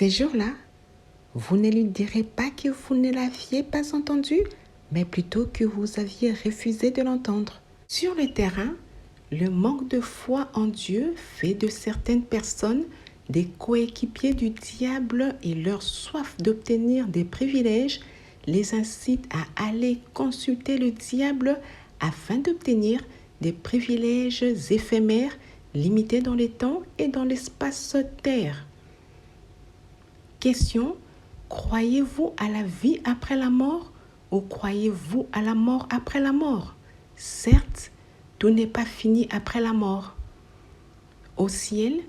Ces jours-là, vous ne lui direz pas que vous ne l'aviez pas entendu, mais plutôt que vous aviez refusé de l'entendre. Sur le terrain, le manque de foi en Dieu fait de certaines personnes des coéquipiers du diable et leur soif d'obtenir des privilèges les incite à aller consulter le diable afin d'obtenir des privilèges éphémères limités dans le temps et dans l'espace-terre. Question: croyez-vous à la vie après la mort ou croyez-vous à la mort après la mort? Certes, tout n'est pas fini après la mort. Au ciel,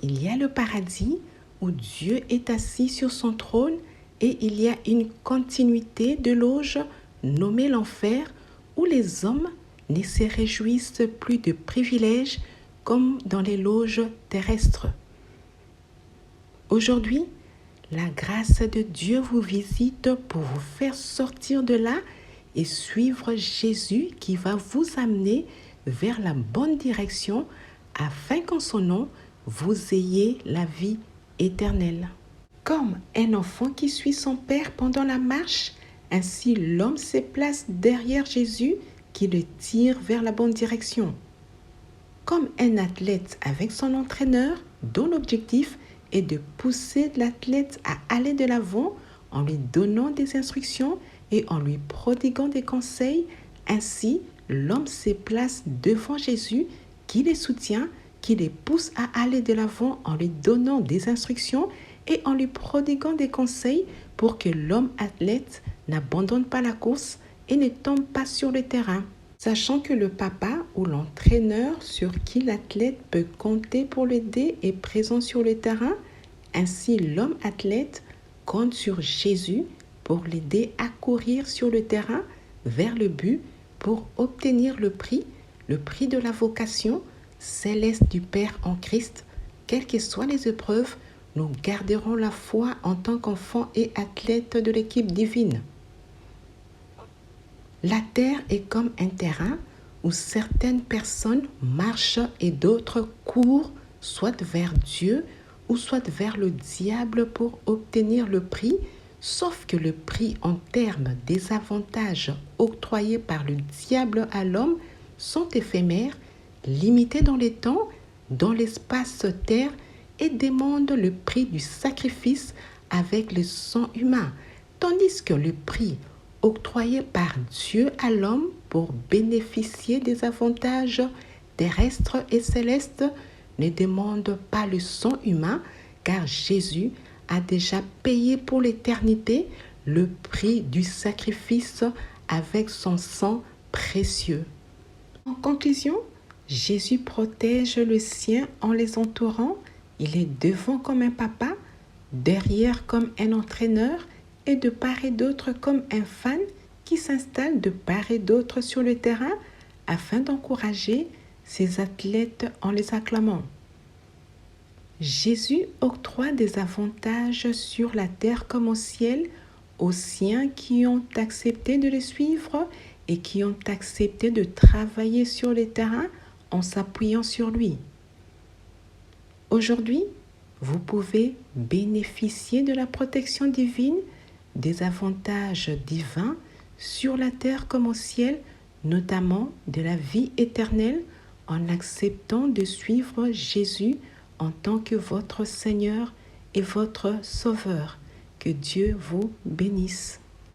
il y a le paradis où Dieu est assis sur son trône et il y a une continuité de loges nommée l'enfer où les hommes ne se réjouissent plus de privilèges comme dans les loges terrestres. Aujourd'hui, la grâce de Dieu vous visite pour vous faire sortir de là et suivre Jésus qui va vous amener vers la bonne direction afin qu'en son nom, vous ayez la vie éternelle. Comme un enfant qui suit son père pendant la marche, ainsi l'homme se place derrière Jésus qui le tire vers la bonne direction. Comme un athlète avec son entraîneur dont l'objectif est de pousser l'athlète à aller de l'avant en lui donnant des instructions et en lui prodiguant des conseils, ainsi l'homme se place devant Jésus qui les soutient, qui les pousse à aller de l'avant en lui donnant des instructions et en lui prodiguant des conseils pour que l'homme athlète n'abandonne pas la course et ne tombe pas sur le terrain. Sachant que le papa ou l'entraîneur sur qui l'athlète peut compter pour l'aider est présent sur le terrain, ainsi l'homme athlète compte sur Jésus pour l'aider à courir sur le terrain vers le but pour obtenir le prix de la vocation céleste du Père en Christ. Quelles que soient les épreuves, nous garderons la foi en tant qu'enfants et athlètes de l'équipe divine. La terre est comme un terrain où certaines personnes marchent et d'autres courent, soit vers Dieu ou soit vers le diable pour obtenir le prix, sauf que le prix en termes des avantages octroyés par le diable à l'homme sont éphémères, limités dans les temps, dans l'espace-terre et demandent le prix du sacrifice avec le sang humain, tandis que le prix octroyé par Dieu à l'homme pour bénéficier des avantages terrestres et célestes ne demande pas le sang humain, car Jésus a déjà payé pour l'éternité le prix du sacrifice avec son sang précieux. En conclusion, Jésus protège le sien en les entourant. Il est devant comme un papa, derrière comme un entraîneur et de part et d'autre comme un fan qui s'installe de part et d'autre sur le terrain afin d'encourager ses athlètes en les acclamant. Jésus octroie des avantages sur la terre comme au ciel aux siens qui ont accepté de le suivre et qui ont accepté de travailler sur le terrain en s'appuyant sur lui. Aujourd'hui, vous pouvez bénéficier de la protection divine, des avantages divins sur la terre comme au ciel, notamment de la vie éternelle en acceptant de suivre Jésus en tant que votre Seigneur et votre Sauveur. Que Dieu vous bénisse.